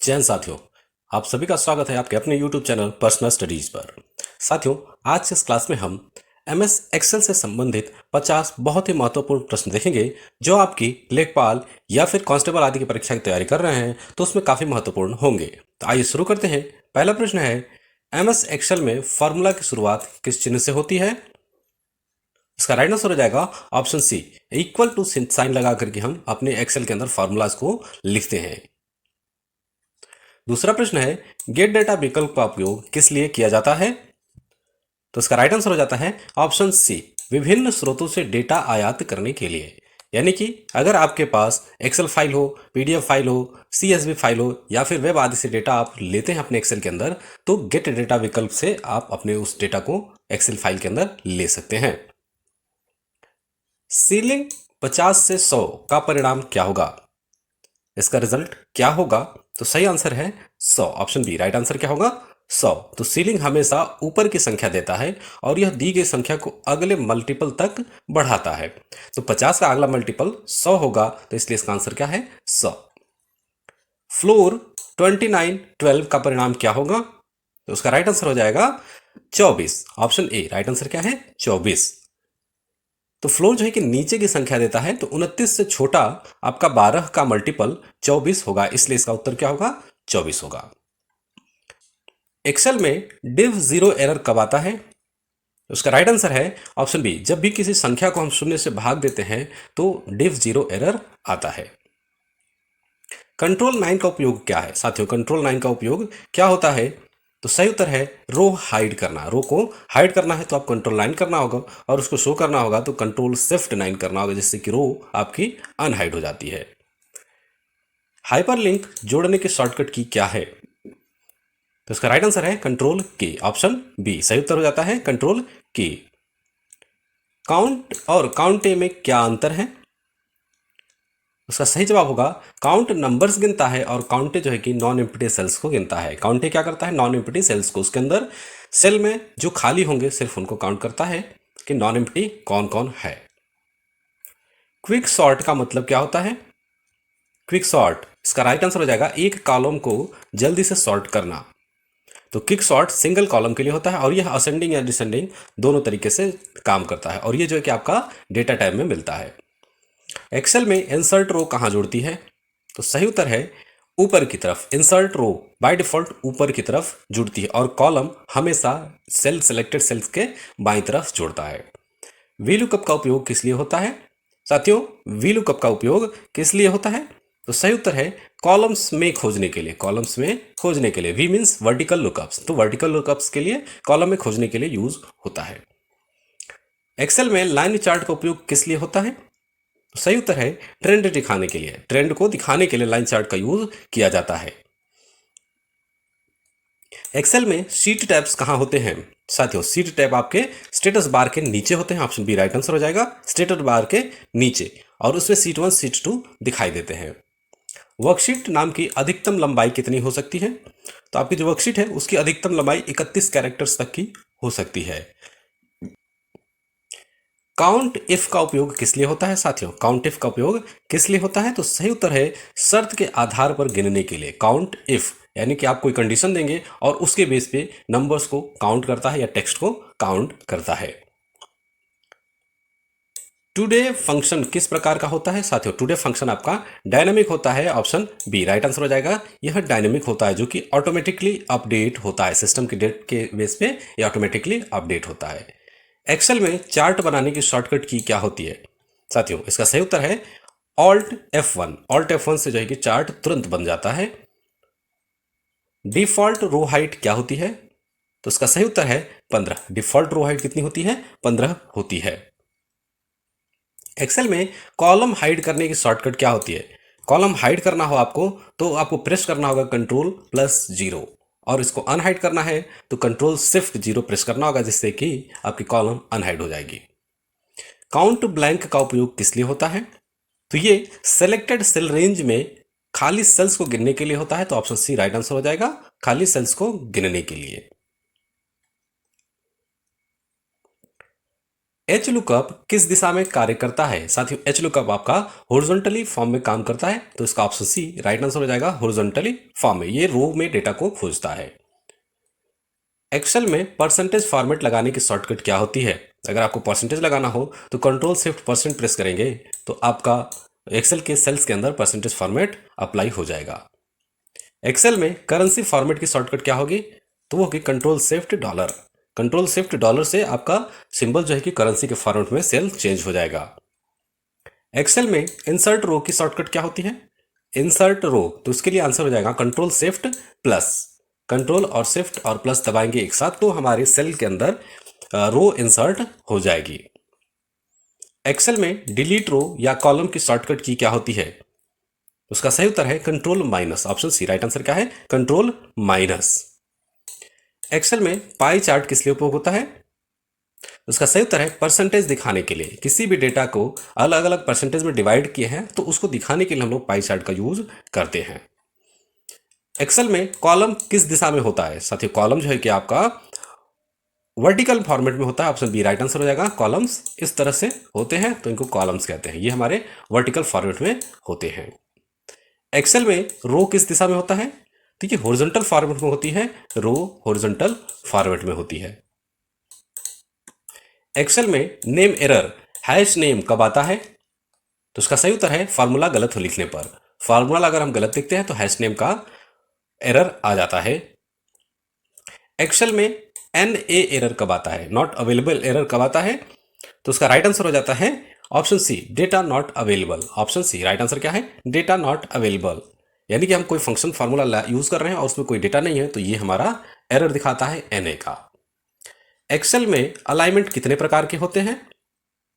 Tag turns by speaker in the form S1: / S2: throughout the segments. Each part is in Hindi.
S1: जैन साथियों, आप सभी का स्वागत है आपके अपने YouTube चैनल पर्सनल स्टडीज पर। साथियों, आज इस क्लास में हम MS एक्सेल से संबंधित 50 बहुत ही महत्वपूर्ण प्रश्न देखेंगे जो आपकी लेखपाल या फिर कांस्टेबल आदि की परीक्षा की तैयारी कर रहे हैं तो उसमें काफ़ी महत्वपूर्ण होंगे। तो आइए शुरू करते हैं। पहला प्रश्न है, MS एक्सेल में फॉर्मूला की शुरुआत किस चिन्ह से होती है? इसका राइट आंसर हो जाएगा option C, equal to sign लगा करके हम अपने एक्सेल के अंदर फॉर्मूलाज को लिखते हैं। दूसरा प्रश्न है, गेट डेटा विकल्प का उपयोग किस लिए किया जाता है? तो इसका राइट आंसर हो जाता है ऑप्शन सी, विभिन्न स्रोतों से डेटा आयात करने के लिए। यानी कि अगर आपके पास एक्सेल फाइल हो, पीडीएफ फाइल हो, सीएसवी फाइल हो या फिर वेब आदि से डेटा आप लेते हैं अपने एक्सेल के अंदर, तो गेट डेटा विकल्प से आप अपने उस डेटा को एक्सेल फाइल के अंदर ले सकते हैं। सीलिंग 50 से 100 का परिणाम क्या होगा? इसका रिजल्ट क्या होगा? तो सही आंसर है 100, ऑप्शन बी राइट आंसर क्या होगा? 100। तो सीलिंग हमेशा ऊपर की संख्या देता है और यह दी गई संख्या को अगले मल्टीपल तक बढ़ाता है। तो 50 का अगला मल्टीपल 100 होगा, तो इसलिए इसका आंसर क्या है? 100। फ्लोर 2912 का परिणाम क्या होगा? तो उसका राइट आंसर हो जाएगा 24, ऑप्शन ए राइट आंसर क्या है? 24। तो फ्लोर जो है कि नीचे की संख्या देता है, तो 29 से छोटा आपका 12 का मल्टीपल 24 होगा, इसलिए इसका उत्तर क्या होगा? 24 होगा। एक्सेल में डिव जीरो एरर कब आता है? उसका राइट आंसर है ऑप्शन बी, जब भी किसी संख्या को हम शून्य से भाग देते हैं तो डिव जीरो एरर आता है। कंट्रोल 9 का उपयोग क्या है? साथियों, कंट्रोल 9 का उपयोग क्या होता है? तो सही उत्तर है रो हाइड करना। रो को हाइड करना है तो आप कंट्रोल 9 करना होगा, और उसको शो करना होगा तो कंट्रोल शिफ्ट 9 करना होगा, जिससे कि रो आपकी अनहाइड हो जाती है। हाइपरलिंक जोड़ने की शॉर्टकट की क्या है? तो इसका राइट आंसर है कंट्रोल की, ऑप्शन बी सही उत्तर हो जाता है कंट्रोल की। काउंट और काउंटे में क्या अंतर है? उसका सही जवाब होगा काउंट नंबर्स गिनता है और काउंटे जो है कि नॉन एम्प्टी सेल्स को गिनता है। काउंटे क्या करता है? नॉन एम्प्टी सेल्स को, उसके अंदर सेल में जो खाली होंगे सिर्फ उनको काउंट करता है कि नॉन एम्प्टी कौन कौन है। क्विक सॉर्ट का मतलब क्या होता है? क्विक सॉर्ट, इसका राइट आंसर हो जाएगा एक कॉलम को जल्दी से सॉर्ट करना। तो क्विक सॉर्ट सिंगल कॉलम के लिए होता है और यह असेंडिंग या डिसेंडिंग दोनों तरीके से काम करता है, और ये जो है कि आपका डेटा टाइप में मिलता है। एक्सेल में इंसर्ट रो कहाँ जुड़ती है? तो सही उत्तर है ऊपर की तरफ। इंसर्ट रो बाय डिफॉल्ट ऊपर की तरफ जुड़ती है और कॉलम हमेशा सेल सेलेक्टेड सेल्स के बाईं तरफ जुड़ता है। वीलुकअप का उपयोग किस लिए होता है? साथियों, वीलुकअप का उपयोग किस लिए होता है? तो सही उत्तर है कॉलम्स में खोजने के लिए। कॉलम्स में खोजने के लिए, वी मीन्स वर्टिकल लुकअप्स, तो वर्टिकल लुकअप्स के लिए कॉलम में खोजने के लिए यूज होता है। एक्सेल में लाइन चार्ट का उपयोग किस लिए होता है? तो सही उत्तर है ट्रेंड दिखाने के लिए। ट्रेंड को दिखाने के लिए लाइन चार्ट का यूज किया जाता है। एक्सेल में शीट टैब्स कहां होते हैं? साथियों, शीट टैब आपके स्टेटस बार के नीचे होते हैं, ऑप्शन बी राइट आंसर हो जाएगा, स्टेटस बार के नीचे, और उसमें सीट 1 सीट 2 दिखाई देते हैं। वर्कशीट नाम की अधिकतम लंबाई कितनी हो सकती है? तो आपकी जो वर्कशीट है उसकी अधिकतम लंबाई 31 कैरेक्टर्स तक की हो सकती है। काउंट इफ का उपयोग किस लिए होता है? साथियों, काउंट इफ का उपयोग किस लिए होता है? तो सही उत्तर है शर्त के आधार पर गिनने के लिए। काउंट इफ यानी कि आप कोई कंडीशन देंगे और उसके बेस पे नंबर्स को काउंट करता है या टेक्स्ट को काउंट करता है। टुडे फंक्शन किस प्रकार का होता है? साथियों, टुडे फंक्शन आपका डायनामिक होता है, ऑप्शन बी राइट आंसर हो जाएगा। यह डायनामिक होता है जो कि ऑटोमेटिकली अपडेट होता है, सिस्टम की डेट के बेस पे यह ऑटोमेटिकली अपडेट होता है। एक्सेल में चार्ट बनाने की शॉर्टकट की क्या होती है? साथियों, इसका सही उत्तर है ऑल्ट F1। ऑल्ट F1 से जो है कि चार्ट तुरंत बन जाता है। डिफॉल्ट रो हाइट क्या होती है? तो इसका सही उत्तर है 15। डिफॉल्ट रो हाइट कितनी होती है? 15 होती है। एक्सेल में कॉलम हाइड करने की शॉर्टकट क्या होती है? कॉलम हाइड करना हो आपको तो आपको प्रेस करना होगा कंट्रोल+0, और इसको अनहाइड करना है तो कंट्रोल+0 प्रेस करना होगा, जिससे कि आपकी कॉलम अनहाइड हो जाएगी। काउंट ब्लैंक का उपयोग किस लिए होता है? तो ये सेलेक्टेड सेल रेंज में खाली सेल्स को गिनने के लिए होता है, तो ऑप्शन सी राइट आंसर हो जाएगा, खाली सेल्स को गिनने के लिए। एच लुकअप किस दिशा में कार्य करता है? साथियों, एच लुकअप आपका हॉरिजॉन्टली फॉर्म में काम करता है, तो इसका ऑप्शन सी राइट आंसर हो जाएगा। हॉरिजॉन्टली फॉर्म में ये रो में डेटा को खोजता है। एक्सेल में परसेंटेज फॉर्मेट लगाने की शॉर्टकट क्या होती है? अगर आपको परसेंटेज लगाना हो तो कंट्रोल शिफ्ट परसेंट प्रेस करेंगे तो आपका एक्सेल के सेल्स के अंदर परसेंटेज फॉर्मेट अप्लाई हो जाएगा। एक्सेल में करेंसी फॉर्मेट की शॉर्टकट क्या होगी? तो वो होगी control shift dollar. Control shift dollar से आपका सिंबल जो है कि करेंसी के फॉर्मेट में सेल चेंज हो जाएगा। एक्सेल में इंसर्ट रो की शॉर्टकट क्या होती है? इंसर्ट रो, तो उसके लिए आंसर हो जाएगा कंट्रोल शिफ्ट प्लस। कंट्रोल और शिफ्ट और प्लस दबाएंगे एक साथ तो हमारे सेल के अंदर रो इंसर्ट हो जाएगी। एक्सेल में डिलीट रो या कॉलम की शॉर्टकट की क्या होती है? उसका सही उत्तर है control minus. Option C right answer क्या है? Control minus. एक्सेल में पाई चार्ट किस लिए उपयोग होता है? उसका सही उत्तर है परसेंटेज दिखाने के लिए। किसी भी डेटा को अलग अलग परसेंटेज में डिवाइड किए हैं तो उसको दिखाने के लिए हम लोग पाई चार्ट का यूज करते हैं। एक्सेल में कॉलम किस दिशा में होता है? साथियों, कॉलम जो है कि आपका वर्टिकल फॉर्मेट में होता है। ऑप्शन बी राइट आंसर हो जाएगा। कॉलम्स इस तरह से होते हैं तो इनको कॉलम्स कहते हैं। ये हमारे वर्टिकल फॉर्मेट में होते हैं। एक्सेल में रो किस दिशा में होता है? ठीक है, हॉरिजॉन्टल फॉर्मेट में होती है। रो हॉरिजॉन्टल फॉर्मेट में होती है। एक्सेल में नेम एरर हैश नेम कब आता है? तो उसका सही उत्तर है फार्मूला गलत हो लिखने पर। फार्मूला अगर हम गलत लिखते हैं तो हैश नेम का एरर आ जाता है। एक्सेल में एन ए एरर कब आता है? नॉट अवेलेबल एरर कब आता है? तो उसका राइट आंसर हो जाता है option C data not available. Option C right answer क्या है? Data not available. यानी कि हम कोई फंक्शन फार्मूला यूज कर रहे हैं और उसमें कोई डेटा नहीं है तो ये हमारा एरर दिखाता है एन ए का। एक्सेल में अलाइनमेंट कितने प्रकार के होते हैं?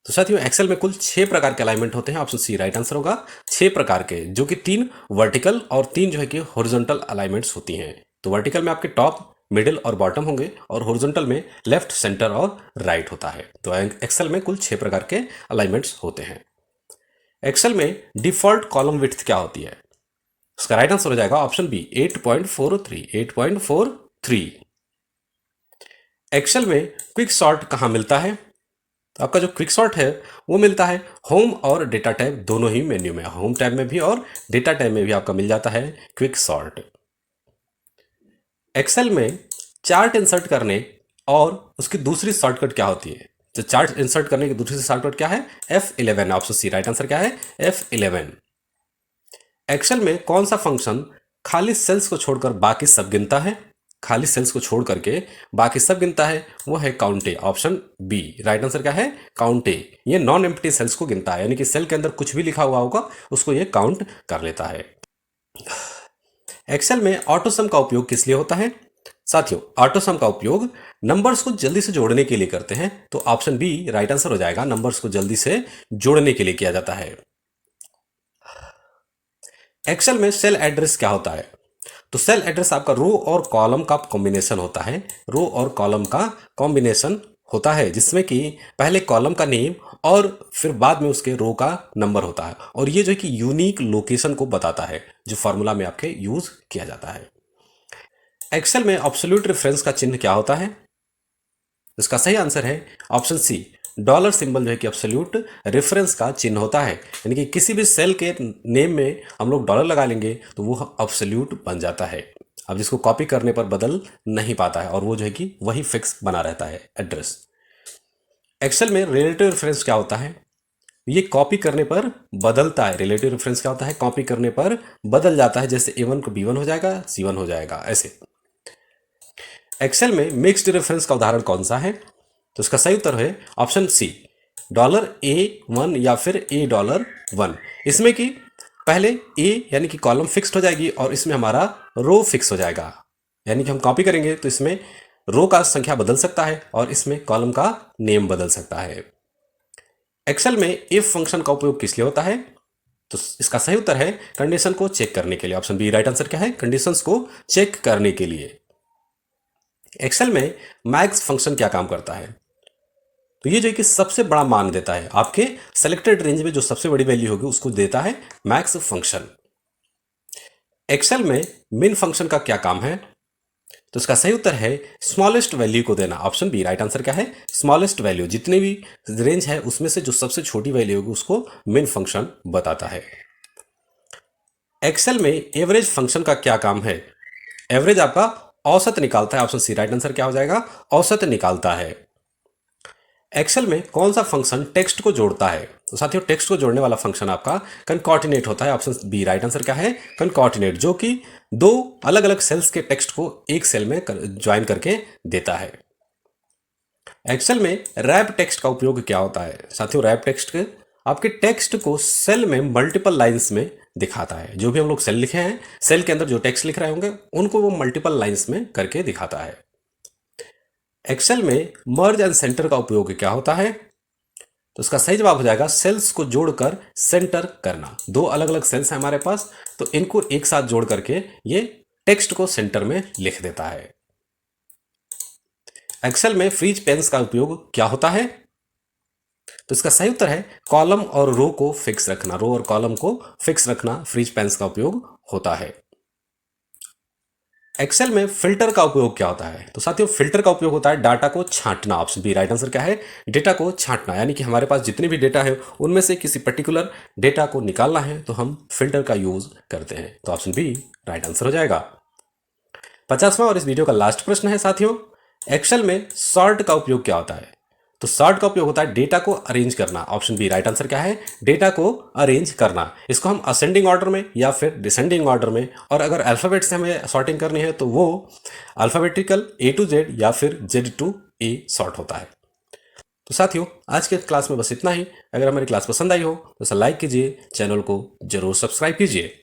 S1: तो साथियों, एक्सेल में कुल 6 प्रकार के अलाइनमेंट होते हैं। ऑप्शन सी राइट आंसर होगा। 6 प्रकार के, जो कि 3 वर्टिकल और 3 जो है कि हॉरिजॉन्टल अलाइनमेंट्स होती हैं। तो वर्टिकल में आपके टॉप, मिडिल और बॉटम होंगे और हॉरिजॉन्टल में लेफ्ट, सेंटर और राइट होता है। तो एक्सेल में कुल 6 प्रकार के अलाइनमेंट्स होते हैं। एक्सेल में डिफॉल्ट कॉलम विड्थ क्या होती है? उसका राइट आंसर हो जाएगा ऑप्शन बी 8.43। 8.43। एक्सेल में क्विक सॉर्ट कहाँ मिलता है? तो आपका जो क्विक सॉर्ट है वो मिलता है होम और डेटा टैब दोनों ही मेन्यू में। होम टैब में भी और डेटा टैब में भी आपका मिल जाता है क्विक सॉर्ट। एक्सेल में चार्ट इंसर्ट करने और उसकी दूसरी शॉर्टकट क्या होती है? तो चार्ट इंसर्ट करने की दूसरी शॉर्टकट क्या है? F11। Option C right answer क्या है? F11। एक्सेल में कौन सा फंक्शन खाली सेल्स को छोड़कर बाकी सब गिनता है? खाली सेल्स को छोड़ करके बाकी सब गिनता है, वो है काउंटे। ऑप्शन बी राइट आंसर क्या है? काउंटे। ये नॉन एम्प्टी सेल्स को गिनता है, यानी कि सेल के अंदर कुछ भी लिखा हुआ होगा उसको ये काउंट कर लेता है। एक्सेल में ऑटो सम का उपयोग किस लिए होता है? साथियों, ऑटो सम का उपयोग नंबर्स को जल्दी से जोड़ने के लिए करते हैं। तो ऑप्शन बी राइट आंसर हो जाएगा। नंबर्स को जल्दी से जोड़ने के लिए किया जाता है। एक्सेल में सेल एड्रेस क्या होता है? तो सेल एड्रेस आपका रो और कॉलम का कॉम्बिनेशन होता है। रो और कॉलम का कॉम्बिनेशन होता है जिसमें कि पहले कॉलम का नेम और फिर बाद में उसके रो का नंबर होता है, और ये जो है कि यूनिक लोकेशन को बताता है जो फॉर्मूला में आपके यूज किया जाता है। एक्सेल में ऑब्सोल्यूट रेफरेंस का चिन्ह क्या होता है? इसका सही आंसर है ऑप्शन सी डॉलर सिंबल जो है कि एब्सोल्यूट रेफरेंस का चिन्ह होता है। यानी कि किसी भी सेल के नेम में हम लोग डॉलर लगा लेंगे तो वो एब्सोल्यूट बन जाता है। अब जिसको कॉपी करने पर बदल नहीं पाता है और वो जो है कि वही फिक्स बना रहता है एड्रेस। एक्सेल में रिलेटिव रेफरेंस क्या होता है? ये कॉपी करने पर बदलता है। रिलेटिव रेफरेंस क्या होता है? कॉपी करने पर बदल जाता है। जैसे A1 को B1 हो जाएगा, C1 हो जाएगा, ऐसे। एक्सेल में मिक्स्ड रेफरेंस का उदाहरण कौन सा है? तो इसका सही उत्तर है ऑप्शन सी $A1 या फिर $1। इसमें कि पहले ए यानी कि कॉलम फिक्स्ड हो जाएगी और इसमें हमारा रो फिक्स हो जाएगा। यानी कि हम कॉपी करेंगे तो इसमें रो का संख्या बदल सकता है और इसमें कॉलम का नेम बदल सकता है। एक्सेल में इफ फंक्शन का उपयोग किस लिए होता है? तो इसका सही उत्तर है कंडीशन को चेक करने के लिए। ऑप्शन बी राइट आंसर क्या है? कंडीशंस को चेक करने के लिए। एक्सेल में मैक्स फंक्शन क्या काम करता है? तो ये जो है कि सबसे बड़ा मान देता है, आपके सेलेक्टेड रेंज में जो सबसे बड़ी वैल्यू होगी उसको देता है मैक्स फंक्शन। एक्सेल में मिन फंक्शन का क्या काम है? तो इसका सही उत्तर है स्मॉलेस्ट वैल्यू को देना, ऑप्शन बी। राइट आंसर क्या है? Smallest value. जितनी भी रेंज है उसमें से जो सबसे छोटी वैल्यू होगी उसको मेन फंक्शन बताता है। एक्सेल में एवरेज फंक्शन का क्या काम है? एवरेज आपका औसत निकालता है, ऑप्शन सी। राइट आंसर क्या हो जाएगा? औसत निकालता है। एक्सेल में कौन सा फंक्शन टेक्स्ट को जोड़ता है? तो साथियों, टेक्स्ट को जोड़ने वाला फंक्शन आपका कंकॉर्डिनेट होता है, ऑप्शन बी। राइट आंसर क्या है? कंकॉर्डिनेट, जो कि दो अलग अलग सेल्स के टेक्स्ट को एक सेल में ज्वाइन करके देता है। एक्सेल में रैप टेक्स्ट का उपयोग क्या होता है? साथियों, रैप टेक्स्ट आपके टेक्स्ट को सेल में मल्टीपल लाइंस में दिखाता है। जो भी हम लोग सेल लिखे हैं, सेल के अंदर जो टेक्स्ट लिख रहे होंगे उनको वो मल्टीपल लाइंस में करके दिखाता है। एक्सेल में मर्ज एंड सेंटर का उपयोग क्या होता है? तो इसका सही जवाब हो जाएगा सेल्स को जोड़कर सेंटर करना। दो अलग अलग सेल्स हैं हमारे पास, तो इनको एक साथ जोड़ करके ये टेक्स्ट को सेंटर में लिख देता है। एक्सेल में फ्रीज पेन्स का उपयोग क्या होता है? तो इसका सही उत्तर है कॉलम और रो को फिक्स रखना। रो और कॉलम को फिक्स रखना फ्रीज पेन्स का उपयोग होता है। एक्सेल में फिल्टर का उपयोग क्या होता है? तो साथियों, फिल्टर का उपयोग होता है डाटा को छांटना, ऑप्शन बी। राइट आंसर क्या है? डेटा को छांटना, यानी कि हमारे पास जितने भी डेटा है उनमें से किसी पर्टिकुलर डेटा को निकालना है तो हम फिल्टर का यूज करते हैं, तो ऑप्शन बी राइट आंसर हो जाएगा। 50वां और इस वीडियो का लास्ट प्रश्न है साथियों, एक्सेल में सॉर्ट का उपयोग क्या होता है? तो सॉर्ट का उपयोग होता है डेटा को अरेंज करना, ऑप्शन बी। राइट आंसर क्या है? डेटा को अरेंज करना। इसको हम असेंडिंग ऑर्डर में या फिर डिसेंडिंग ऑर्डर में, और अगर अल्फ़ाबेट से हमें सॉर्टिंग करनी है तो वो अल्फ़ाबेटिकल A to Z या फिर Z to A सॉर्ट होता है। तो साथियों, आज के क्लास में बस इतना ही। अगर हमारी क्लास पसंद आई हो तो इसे लाइक कीजिए, चैनल को जरूर सब्सक्राइब कीजिए।